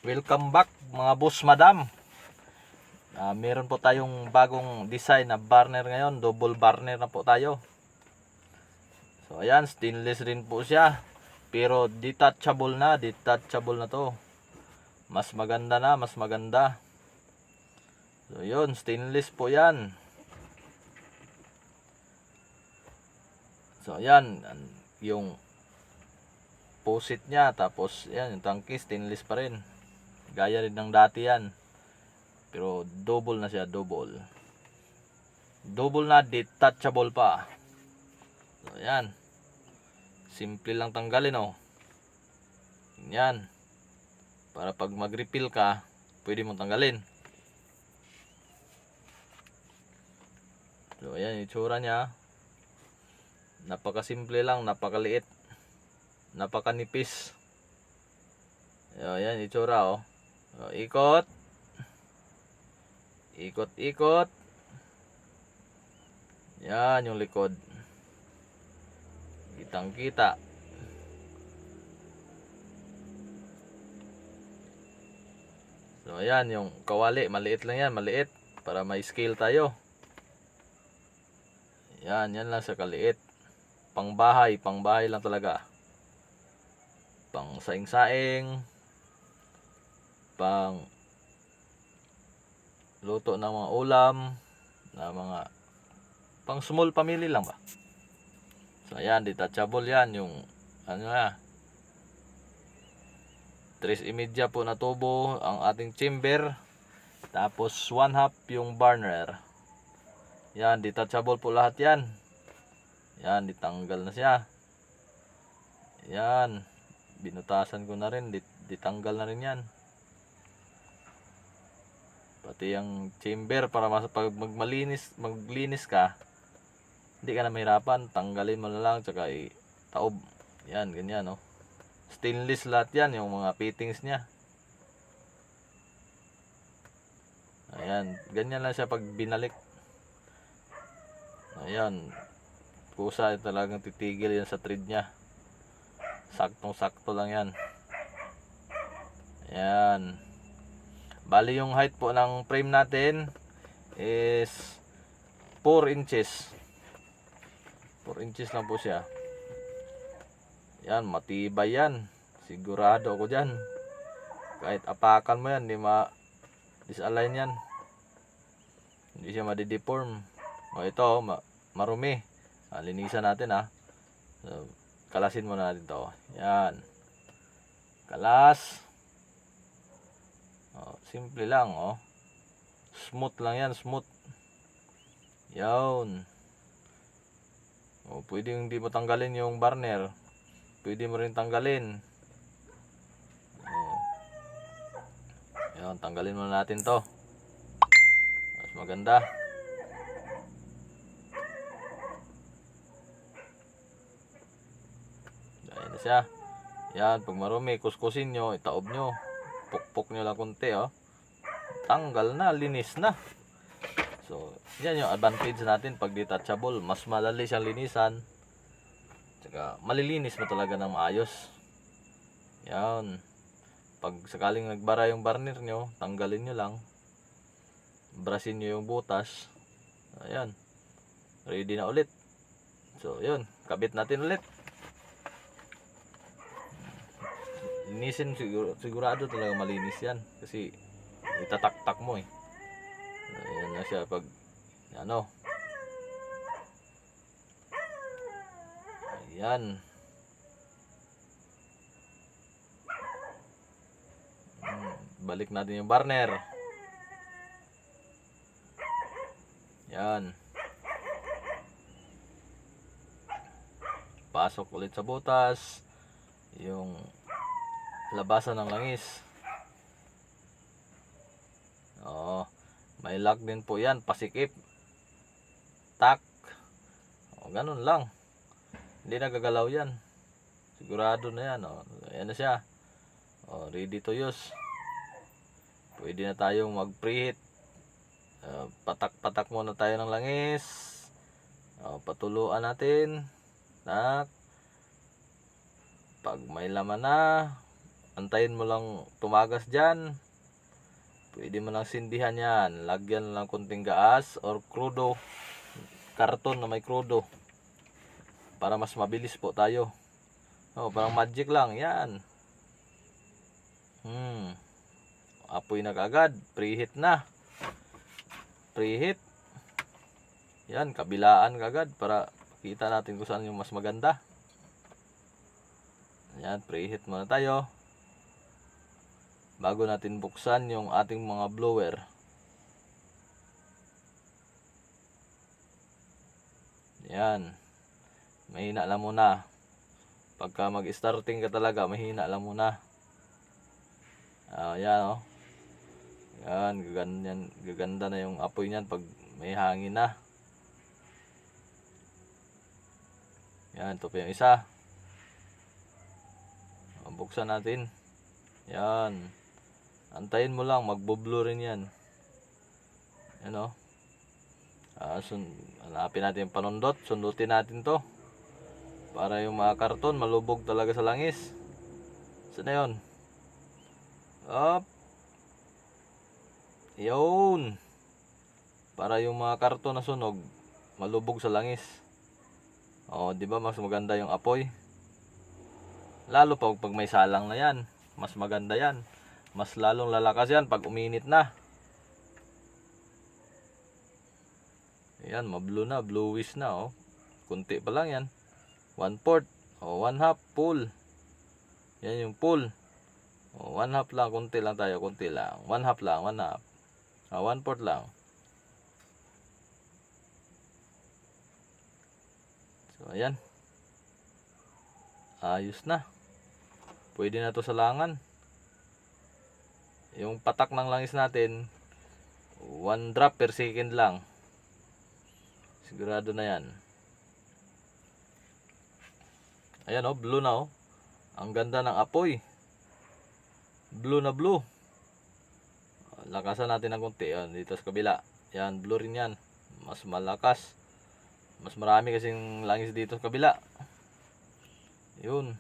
Welcome back mga boss madam. Meron po tayong bagong design na burner ngayon. Double burner na po tayo. So ayan, stainless rin po siya. Pero detachable na to. Mas maganda na, mas maganda. So yun, stainless po yan. So ayan, yung posit niya. Tapos yan, yung tangke stainless pa rin. Gaya rin ng dati yan. Pero double na siya, double. Double na, detachable pa. So yan. Simple lang tanggalin oh. Yan. Para pag mag-refill ka, pwede mong tanggalin. So ayan yung itsura niya. Napakasimple lang, napakaliit. Napakanipis. So ayan yung itsura oh. So, ikot. Ikot. Yan yung likod. Kitang-kita. So ayan yung kawali, maliit lang yan, maliit para may scale tayo. Yan lang sa kaliit. Pangbahay lang talaga. Pang saing-saing. Pang luto ng mga ulam, na mga pang small family lang ba. So ayan, detachable yan, yung ano na 3.5 po na tubo ang ating chamber, tapos 1/2 yung burner. Yan, detachable po lahat yan. Yan, ditanggal na siya. Yan, binutasan ko na rin, ditanggal na rin yan. Pati yung chamber para pag maglinis ka, hindi ka na mahirapan, tanggalin mo na lang tsaka itaob. Yan, ganyan oh. Stainless lahat yan, yung mga fittings niya. Ayan, ganyan lang siya pag binalik. Ayan, kusa talagang titigil yan sa thread niya. Saktong-sakto lang yan. Ayan. Bali yung height po ng frame natin is 4 inches. 4 inches lang po siya. Yan, matibay yan. Sigurado ako dyan. Kahit apakan mo yan, hindi ma-disalign yan. Hindi siya madideform. O ito, marumi. Linisan natin ha. So, kalasin muna natin to. Yan. Kalas. Simple lang oh. Smooth lang yan, smooth. Yan. Pwede hindi mo tanggalin yung burner. Pwede mo rin tanggalin. Yan, tanggalin muna natin to. Mas maganda. Ayan na siya. Yan, pag marumi, kuskusin nyo, itaob nyo. Pukpok nyo lang konti oh. Tanggal na, linis na. So, yan yung advantage natin pag detachable. Mas madali siyang linisan. Tsaka, malilinis mo talaga ng maayos. Yan. Pag sakaling nagbara yung burner nyo, tanggalin nyo lang. Brasin nyo yung butas. Ayan. Ready na ulit. So, yun. Kabit natin ulit. Linisin, sigurado talaga malinis yan. Kasi, itatak-tak mo eh. Ayan na siya pag ano. Ayan. Balik natin yung burner. Ayan. Pasok ulit sa butas. Yung labasan ng langis. May lock din po yan, pasikip. Tak. Ganun lang. Hindi nagagalaw yan. Sigurado na yan. Ayan na siya. Ready to use. Pwede na tayong mag-preheat. Patak-patak muna tayo ng langis. Patuluan natin. Tak. Pag may laman na, Antayin mo lang tumagas dyan. Pwede mo lang sindihan yan. Lagyan lang konting gas or krudo. Karton na may krudo. Para mas mabilis po tayo. Parang magic lang. Yan. Apoy na kagad. Preheat na. Preheat. Yan. Kabilaan kagad. Para kita natin kung saan yung mas maganda. Yan. Preheat muna tayo. Bago natin buksan yung ating mga blower. Yan. Mahina lang muna. Pagka mag-starting ka talaga, mahina lang muna. Yan Yan, gaganda na yung apoy niyan pag may hangin na. Yan, ito pa yung isa. Buksan natin. Yan. Antayin mo lang, magbo-blow rin yan. Yan hanapin natin yung panundot. Sundutin natin to. Para yung mga karton malubog talaga sa langis. Saan na yun? Up. Yun. Para yung mga karton na sunog malubog sa langis. Di ba mas maganda yung apoy? Lalo pag may salang na yan, mas maganda yan. Mas lalong lalakas yan pag uminit na. Ayan, mablo na, bluish na Kunti pa lang yan. 1/4 o 1/2 full. Yan yung full. 1/2 lang, kunti lang tayo, kunti lang. 1/2 lang, 1/2. 1/4 lang. So ayan. Ayos na. Pwede na to sa langan. Yung patak ng langis natin 1 drop per second lang. Sigurado na yan. Ayan blue na Ang ganda ng apoy. Blue na blue. Lakasan natin ng konti. Dito sa kabila. Yan, blue rin yan. Mas malakas. Mas marami kasing langis dito sa kabila. Yun.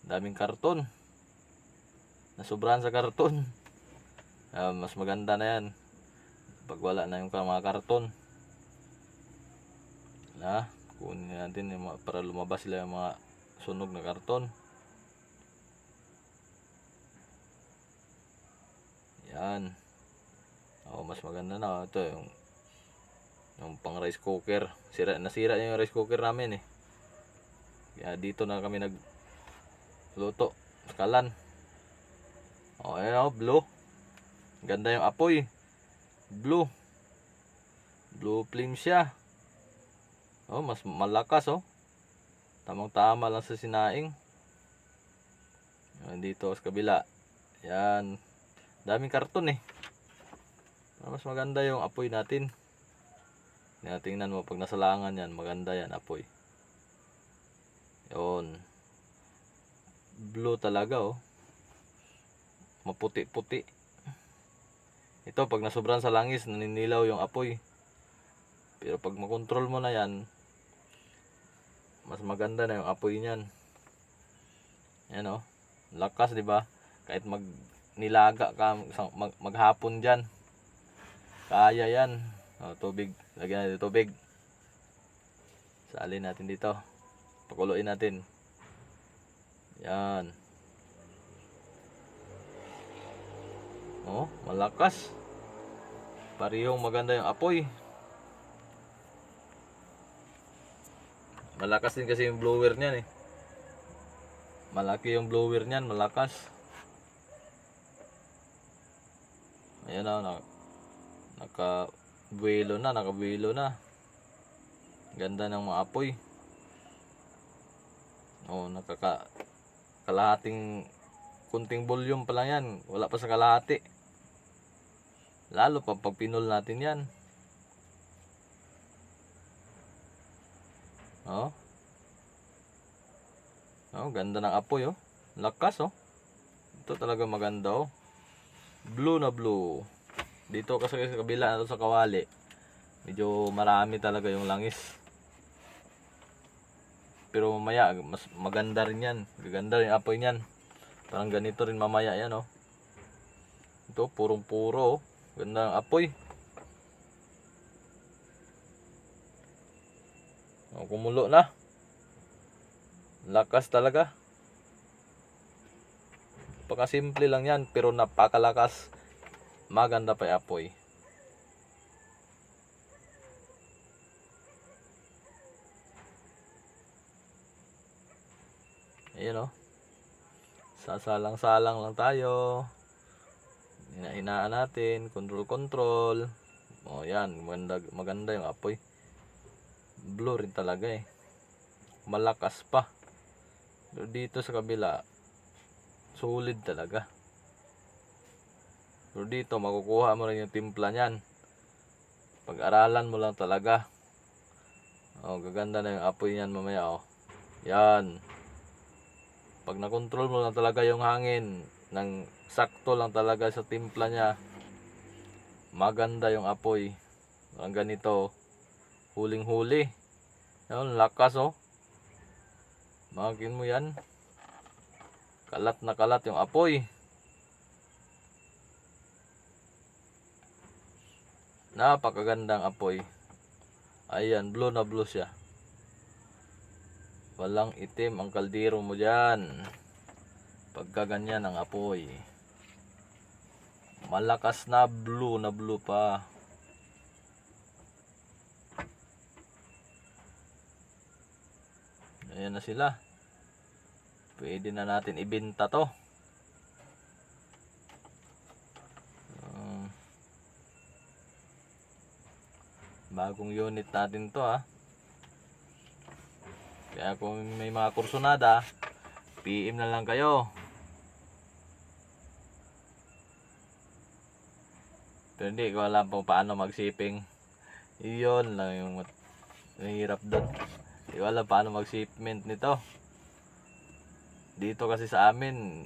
Daming karton. Nasubrahan sa karton. Mas maganda na yan pag wala na yung mga karton. Kunin natin para lumabas sila yung mga sunog na karton. Yan. Mas maganda na. Ito yung pang rice cooker. Nasira yung rice cooker namin Kaya dito na kami nagluto. Kalan. Ayan blue. Ganda yung apoy. Blue. Blue flame siya. Mas malakas Tamang-tama lang sa sinaing. Dito sa kabila. Yan. Daming karton Mas maganda yung apoy natin. Tingnan mo pag nasalangan yan, maganda yan apoy. Yun. Blue talaga Maputi-puti. Ito pag nasobran sa langis, naninilaw yung apoy. Pero pag makontrol mo na yan, mas maganda na yung apoy niyan. Yan lakas, di ba? Kahit nilaga ka maghapon diyan. Kaya yan. Tubig, lagyan natin tubig. Salin natin dito. Pakuluin natin. Yan. Malakas. Parehong maganda yung apoy. Malakas din kasi yung blower niyan Malaki yung blower niyan, malakas. Ayan nakabuelo na. Ganda ng mga apoy. Kalahating kunting volume pa lang yan. Wala pa sa kalahati. Lalo pag pinul natin yan. Ganda ng apoy lakas Ito talaga maganda Blue na blue. Dito kasi sa kabila sa kawali, medyo marami talaga yung langis. Pero mamaya mas maganda rin yan. Gaganda rin apoy niyan Parang ganito rin mamaya yan, oh. Ito, purong-puro, oh. Ganda ng apoy. Oh, kumulo na. Lakas talaga. Pagkasimple lang yan, pero napakalakas. Maganda pa yung apoy. Ayan, oh. Sasalang-salang lang tayo. Hinahinaan natin, control. Oh, yan, maganda yung apoy. Blue rin talaga eh. Malakas pa. Pero dito sa kabila, solid talaga. Pero dito, makukuha mo rin yung timpla niyan. Pag-aralan mo lang talaga. Oh, gaganda na yung apoy niyan mamaya, oh. Yan. Pag nakontrol mo lang talaga yung hangin, ng sakto lang talaga sa timpla niya, maganda yung apoy. Ang ganito, huling-huli. Yan, lakas, oh. Makin mo yan. Kalat na kalat yung apoy. Napakagandang apoy. Ayan, blue na blue siya. Walang itim ang kaldero mo dyan. Pagka ganyan ang apoy. Malakas na blue pa. Ayan na sila. Pwede na natin ibenta to. Bagong unit natin to, ha. Kaya kung may mga kursunada, PM na lang kayo. Pero hindi ko alam kung paano mag-shipping. Iyon lang yung mahirap doon. Hindi ko alam paano mag-shipment nito. Dito kasi sa amin,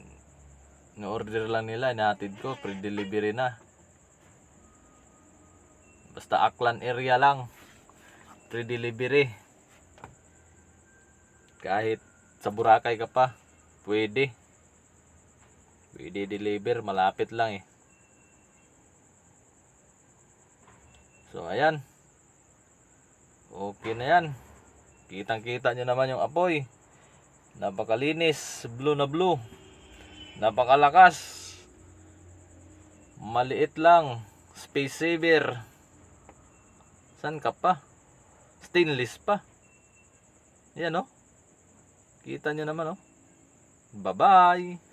na-order lang nila, inahatid ko, pre-delivery na. Basta Aklan area lang, pre-delivery. Kahit sa Boracay ka pa, pwede deliver, malapit lang eh. So ayan, okay na yan. Kitang kita nyo naman yung apoy. Napakalinis, blue na blue. Napakalakas. Maliit lang, space saver. San ka pa? Stainless pa. Ayan, oh. Kita nyo naman, oh. Bye-bye.